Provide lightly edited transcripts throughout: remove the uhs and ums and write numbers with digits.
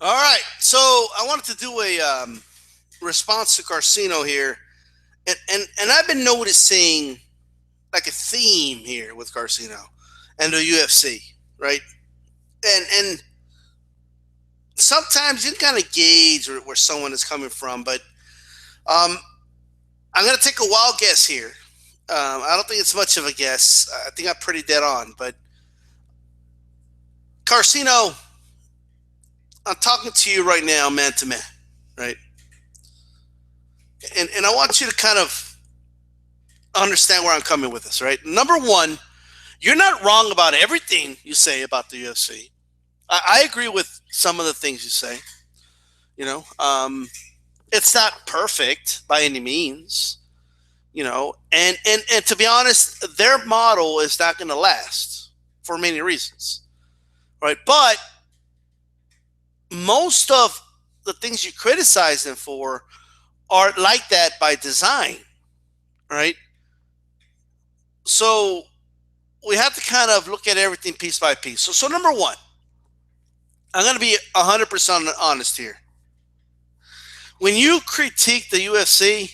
All right, so I wanted to do a response to Karceno here, and I've been noticing like a theme here with Karceno and the UFC, right? And sometimes you can kind of gauge where someone is coming from, but um, I'm gonna take a wild guess here. I don't think it's much of a guess. I think I'm pretty dead on, but Karceno, I'm talking to you right now, man to man, right? And I want you to kind of understand where I'm coming with this, right? Number one, you're not wrong about everything you say about the UFC. I agree with some of the things you say. You know, it's not perfect by any means. You know, and to be honest, their model is not going to last for many reasons, right? But most of the things you criticize them for are like that by design, right? So we have to kind of look at everything piece by piece. So number one, I'm going to be 100% honest here. When you critique the UFC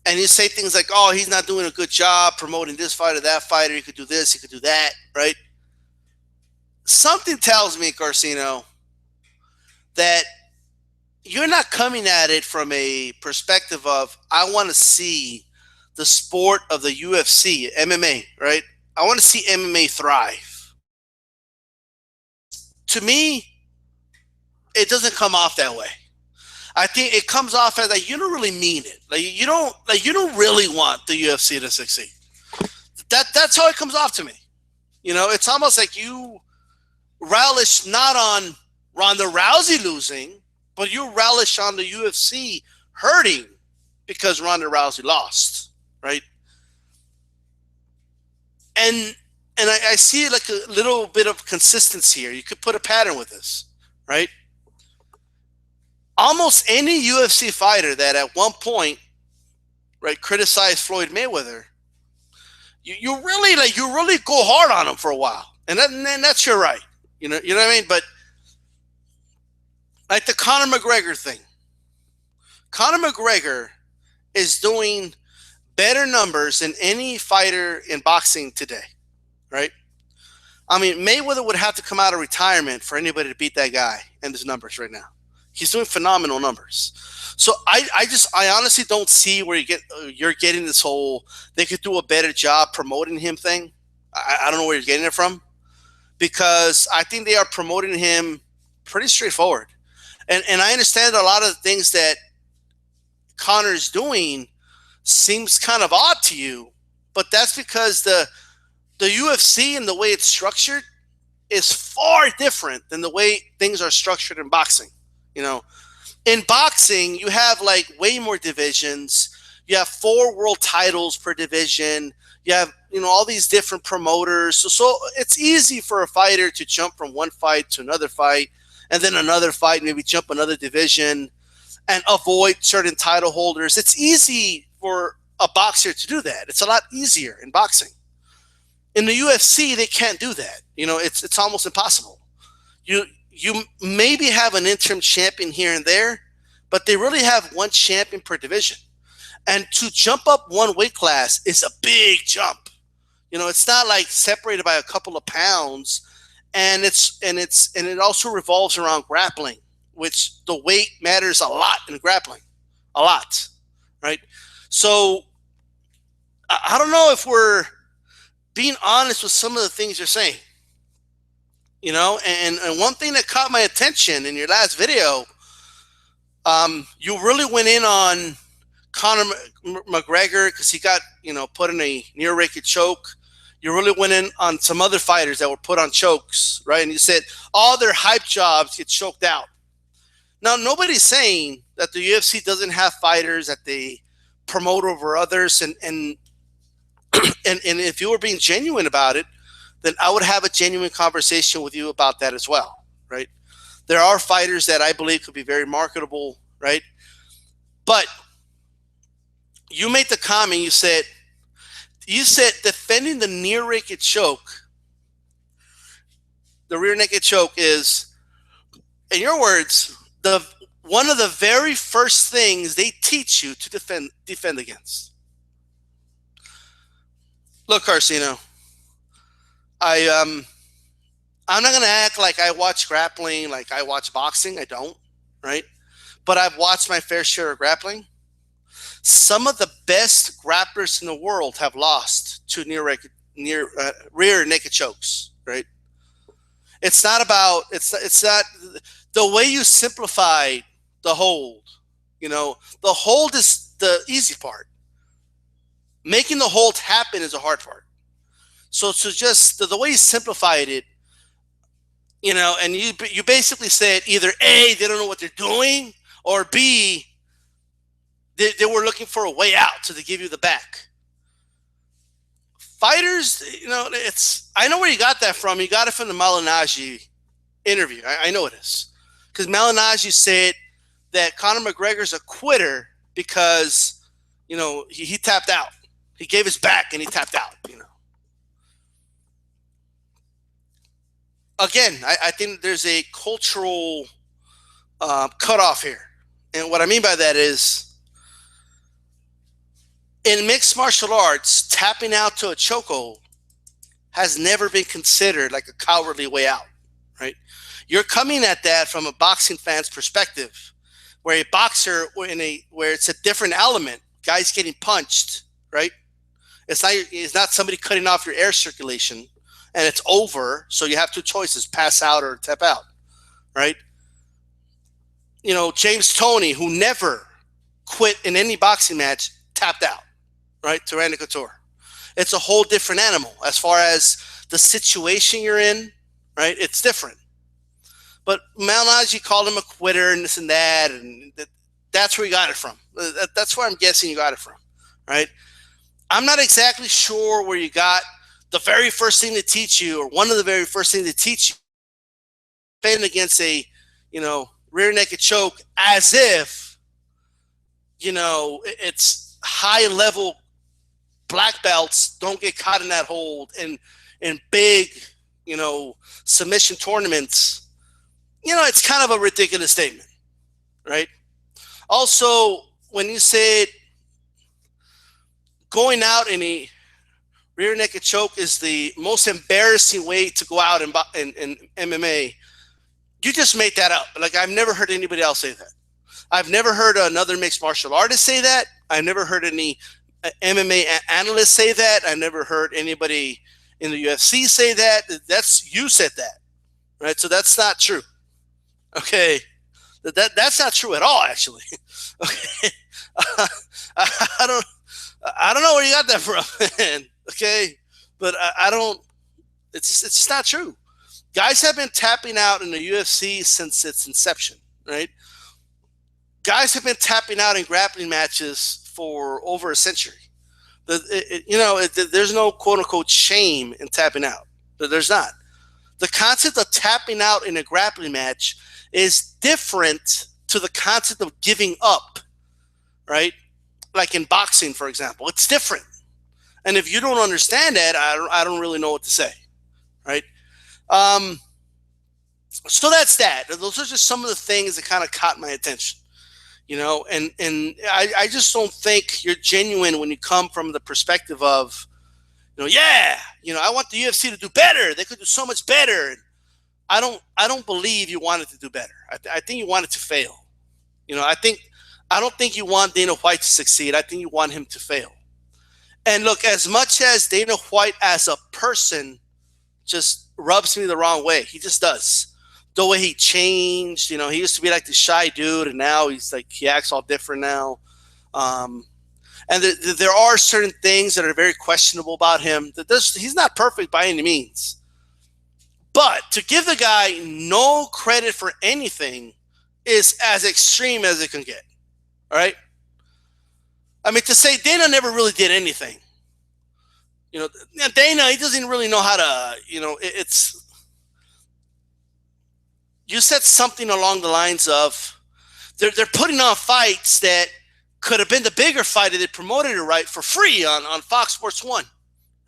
and you say things like, "Oh, he's not doing a good job promoting this fighter, that fighter. He could do this, he could do that," right? Something tells me, Garcino, that you're not coming at it from a perspective of I want to see the sport of the UFC, MMA, right? I want to see MMA thrive. To me, it doesn't come off that way. I think it comes off as like you don't really mean it. Like you don't really want the UFC to succeed. That's how it comes off to me. You know, it's almost like you relish not on Ronda Rousey losing, but you relish on the UFC hurting because Ronda Rousey lost, right? And I see like a little bit of consistency here. You could put a pattern with this, right? Almost any UFC fighter that at one point, right, criticized Floyd Mayweather, you really go hard on him for a while, and that's your right. You know what I mean. But like the Conor McGregor thing, Conor McGregor is doing better numbers than any fighter in boxing today, right? I mean, Mayweather would have to come out of retirement for anybody to beat that guy and his numbers right now. He's doing phenomenal numbers. So I honestly don't see where you're getting this whole they could do a better job promoting him thing. I don't know where you're getting it from because I think they are promoting him pretty straightforward. And I understand a lot of the things that Connor's doing seems kind of odd to you, but that's because the UFC and the way it's structured is far different than the way things are structured in boxing. You know, in boxing, you have like way more divisions. You have 4 world titles per division. You have, all these different promoters. So it's easy for a fighter to jump from one fight to another fight and then another fight, maybe jump another division and avoid certain title holders. It's easy for a boxer to do that. It's a lot easier in boxing. In the UFC, they can't do that. It's almost impossible. You maybe have an interim champion here and there, but they really have one champion per division. And to jump up one weight class is a big jump. It's not like separated by a couple of pounds, and it also revolves around grappling, which the weight matters a lot in grappling, a lot, right? So I don't know if we're being honest with some of the things you're saying. And one thing that caught my attention in your last video, you really went in on Conor McGregor because he got put in a near naked choke. You really went in on some other fighters that were put on chokes, right? And you said all their hype jobs get choked out. Now nobody's saying that the UFC doesn't have fighters that they promote over others, and if you were being genuine about it, then I would have a genuine conversation with you about that as well, right? There are fighters that I believe could be very marketable, right? But you made the comment, you said defending the the rear naked choke is in your words, the one of the very first things they teach you to defend against. Look, Karceno, I I'm not gonna act like I watch grappling like I watch boxing. I don't, right? But I've watched my fair share of grappling. Some of the best grapplers in the world have lost to rear naked chokes, right? It's not about it's not the way you simplify the hold. The hold is the easy part. Making the hold happen is the hard part. So just the way you simplified it, and you basically said either A, they don't know what they're doing, or B, they were looking for a way out, so they give you the back. Fighters, I know where you got that from. You got it from the Malignaggi interview. I know it is. Because Malignaggi said that Conor McGregor's a quitter because, he tapped out. He gave his back and he tapped out, Again, I think there's a cultural cutoff here. And what I mean by that is, in mixed martial arts, tapping out to a chokehold has never been considered like a cowardly way out, right? You're coming at that from a boxing fan's perspective, where a boxer where it's a different element, guys getting punched, right? It's not somebody cutting off your air circulation and it's over, so you have two choices: pass out or tap out, right? James Toney, who never quit in any boxing match, tapped out. Right, Tyrannic Couture. It's a whole different animal as far as the situation you're in, right? It's different. But Malignaggi called him a quitter and this and that, and that's where you got it from. That's where I'm guessing you got it from, right? I'm not exactly sure where you got the very first thing to teach you, or one of the very first things to teach you, defending against a, rear naked choke as if, it's high level black belts don't get caught in that hold in big, submission tournaments. It's kind of a ridiculous statement, right? Also, when you said going out in a rear naked choke is the most embarrassing way to go out in MMA, you just made that up. Like, I've never heard anybody else say that. I've never heard another mixed martial artist say that. I've never heard any MMA analysts say that. I never heard anybody in the UFC say that. You said that, right? So that's not true. Okay, that's not true at all, actually. Okay, I don't know where you got that from, man. Okay, but I don't. It's just not true. Guys have been tapping out in the UFC since its inception, right? Guys have been tapping out in grappling matches for over a century. There's no quote unquote shame in tapping out. There's not. The concept of tapping out in a grappling match is different to the concept of giving up, right? Like in boxing, for example, it's different. And if you don't understand that, I don't really know what to say, right? So that's that. Those are just some of the things that kind of caught my attention. And I just don't think you're genuine when you come from the perspective of, I want the UFC to do better. They could do so much better. I don't believe you wanted to do better. I think you wanted to fail. I don't think you want Dana White to succeed. I think you want him to fail. And look, as much as Dana White as a person just rubs me the wrong way, he just does. The way he changed, he used to be like the shy dude, and now he acts all different now. And there are certain things that are very questionable about him. He's not perfect by any means. But to give the guy no credit for anything is as extreme as it can get. All right? I mean, to say Dana never really did anything. Dana, he doesn't really know how to, it's... You said something along the lines of they're putting on fights that could have been the bigger fight if they promoted it right for free on Fox Sports 1,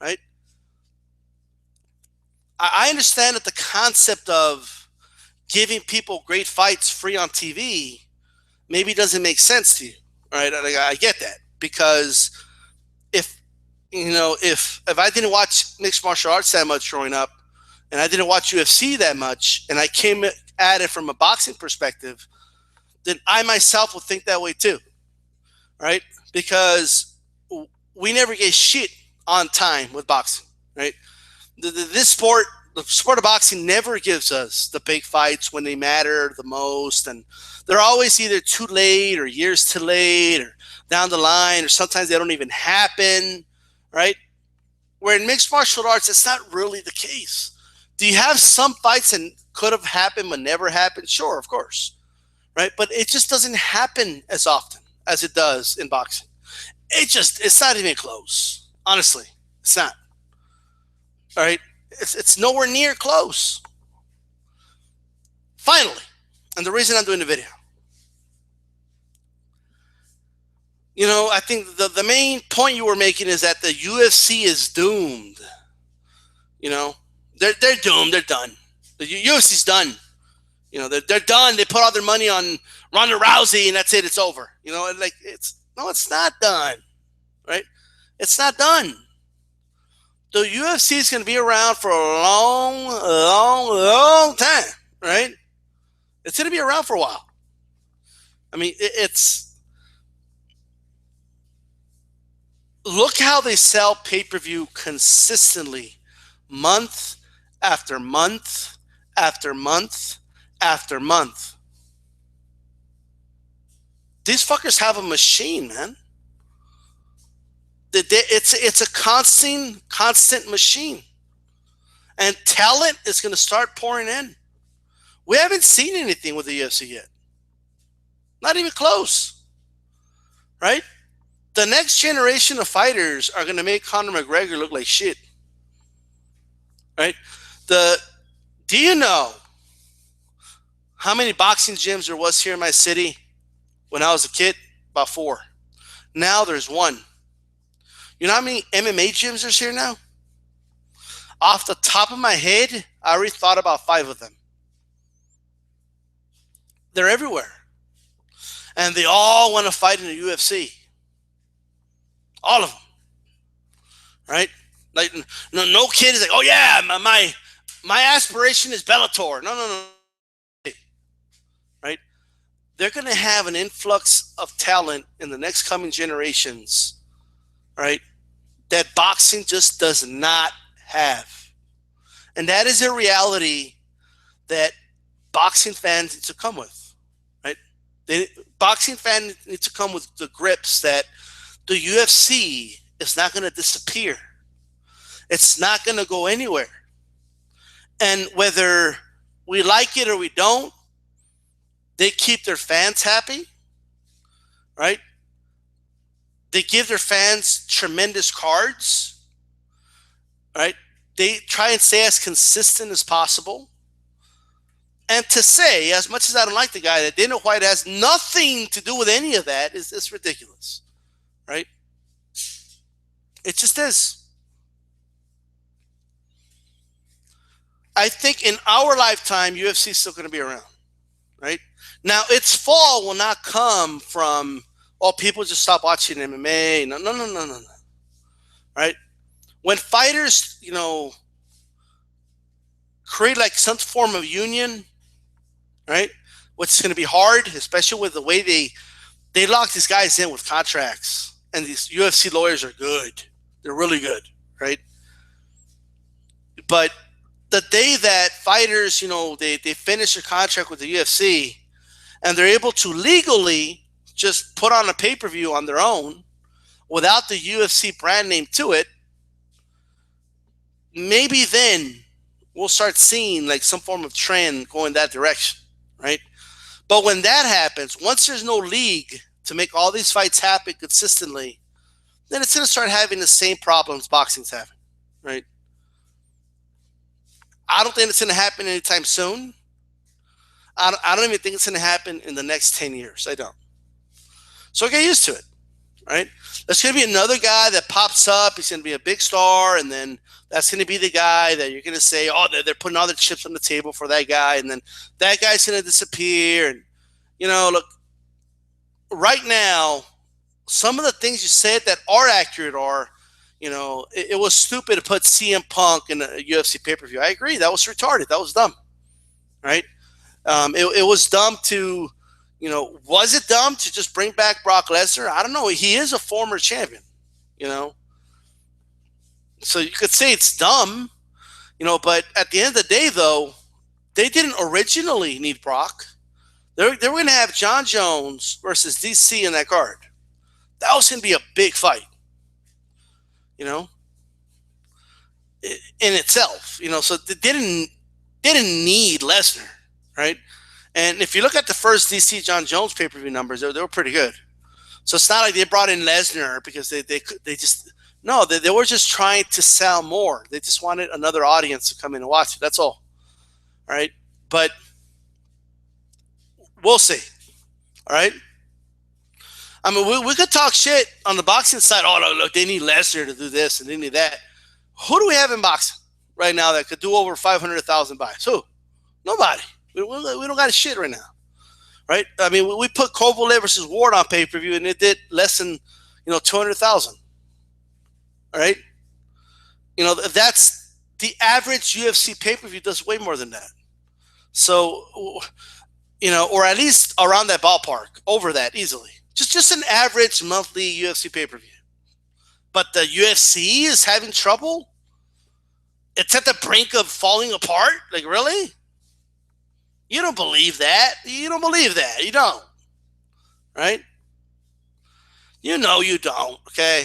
right? I understand that the concept of giving people great fights free on TV maybe doesn't make sense to you, right? I get that, because if if I didn't watch mixed martial arts that much growing up, and I didn't watch UFC that much, and I came at it from a boxing perspective, then I myself would think that way too, right? Because we never get shit on time with boxing, right? This sport, the sport of boxing, never gives us the big fights when they matter the most, and they're always either too late or years too late or down the line, or sometimes they don't even happen, right? Where in mixed martial arts, it's not really the case. Do you have some fights that could have happened but never happened? Sure, of course, right? But it just doesn't happen as often as it does in boxing. It's not even close. Honestly, it's not. All right, it's nowhere near close. Finally, and the reason I'm doing the video, I think the main point you were making is that the UFC is doomed. You know, they're doomed. They're done. The UFC's done. They're done. They put all their money on Ronda Rousey, and that's it. It's over. It's not done, right? It's not done. The UFC is going to be around for a long, long, long time, right? It's going to be around for a while. I mean, it's look how they sell pay-per-view consistently, month after month after month after month. These fuckers have a machine, man. It's a constant machine, and talent is going to start pouring in. We haven't seen anything with the UFC yet, not even close, right? The next generation of fighters are going to make Conor McGregor look like shit, right? Do you know how many boxing gyms there was here in my city when I was a kid? About 4. Now there's 1. You know how many MMA gyms there's here now? Off the top of my head, I already thought about 5 of them. They're everywhere. And they all want to fight in the UFC. All of them. Right? Like, no kid is like, oh yeah, my aspiration is Bellator. No. Right? They're going to have an influx of talent in the next coming generations, right, that boxing just does not have. And that is a reality that boxing fans need to come with, right? Boxing fans need to come with the grips that the UFC is not going to disappear. It's not going to go anywhere. And whether we like it or we don't, they keep their fans happy, right? They give their fans tremendous cards, right? They try and stay as consistent as possible. And to say, as much as I don't like the guy, that Dana White has nothing to do with any of that is ridiculous, right? It just is. I think in our lifetime, UFC is still going to be around, right? Now, its fall will not come from, people just stop watching MMA. No. Right? When fighters, create like some form of union, right? Which is going to be hard, especially with the way they lock these guys in with contracts. And these UFC lawyers are good. They're really good, right? But the day that fighters, they finish a contract with the UFC and they're able to legally just put on a pay-per-view on their own without the UFC brand name to it, maybe then we'll start seeing like some form of trend going that direction, right? But when that happens, once there's no league to make all these fights happen consistently, then it's going to start having the same problems boxing's having, right? I don't think it's going to happen anytime soon. I don't even think it's going to happen in the next 10 years. I don't. So get used to it, right? There's going to be another guy that pops up. He's going to be a big star, and then that's going to be the guy that you're going to say, oh, they're putting all the chips on the table for that guy, and then that guy's going to disappear. And, look, right now, some of the things you said that are accurate are, it was stupid to put CM Punk in a UFC pay-per-view. I agree. That was retarded. That was dumb, right? It was dumb to, was it dumb to just bring back Brock Lesnar? I don't know. He is a former champion, so you could say it's dumb, but at the end of the day, though, they didn't originally need Brock. They were going to have John Jones versus DC in that card. That was going to be a big fight, in itself, so they didn't need Lesnar, right? And if you look at the first DC John Jones pay-per-view numbers, they were pretty good. So it's not like they brought in Lesnar because they just no, they were just trying to sell more. They just wanted another audience to come in and watch it. That's all. All right, but we'll see. All right. I mean, we could talk shit on the boxing side. Oh, look, they need Lesnar to do this and they need that. Who do we have in boxing right now that could do over 500,000 buys? Who? Nobody. We don't got a shit right now, right? I mean, we put Kovalev versus Ward on pay-per-view, and it did less than 200,000. All right, that's the average UFC pay-per-view does way more than that. So, or at least around that ballpark, over that easily. Just an average monthly UFC pay-per-view. But the UFC is having trouble. It's at the brink of falling apart. Like, really? You don't believe that. You don't believe that. You don't. Right? You know you don't. Okay?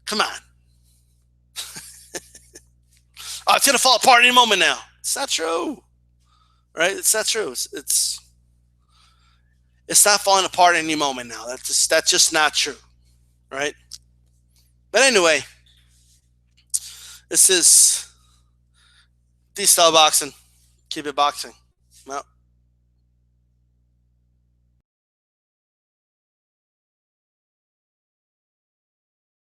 Come on. Oh, it's going to fall apart any moment now. It's not true. Right? It's not true. It's not falling apart any moment now. That's just not true. Right? But anyway, this is DStyleBoxing. Keep it boxing.